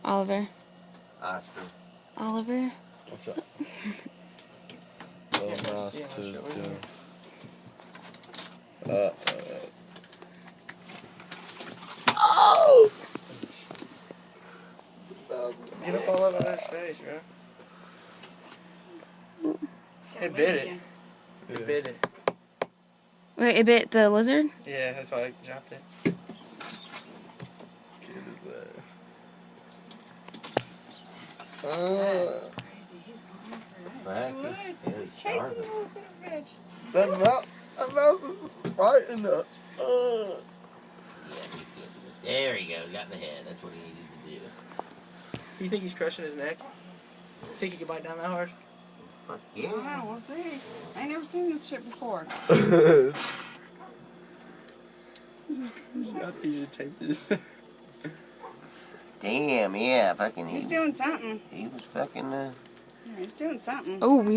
Oliver. Oscar. Oliver. What's up? Little mouse to doing. Oh! Get up all over that face, bro. It bit it. It bit it. Wait, it bit the lizard? Yeah, that's why I dropped it. Kid is That's crazy. He's going for it. What? He's chasing the little son of a bitch. that mouse is fighting the. Yeah, he can't do it. There you go. Got the head. That's what he needed to do. You think he's crushing his neck? Think he can bite down that hard? Fuck I don't yeah. know. We'll see. I ain't never seen this shit before. You should tape this. Damn, yeah. Fucking He's doing something. He was fucking, He's doing something. Oh, we.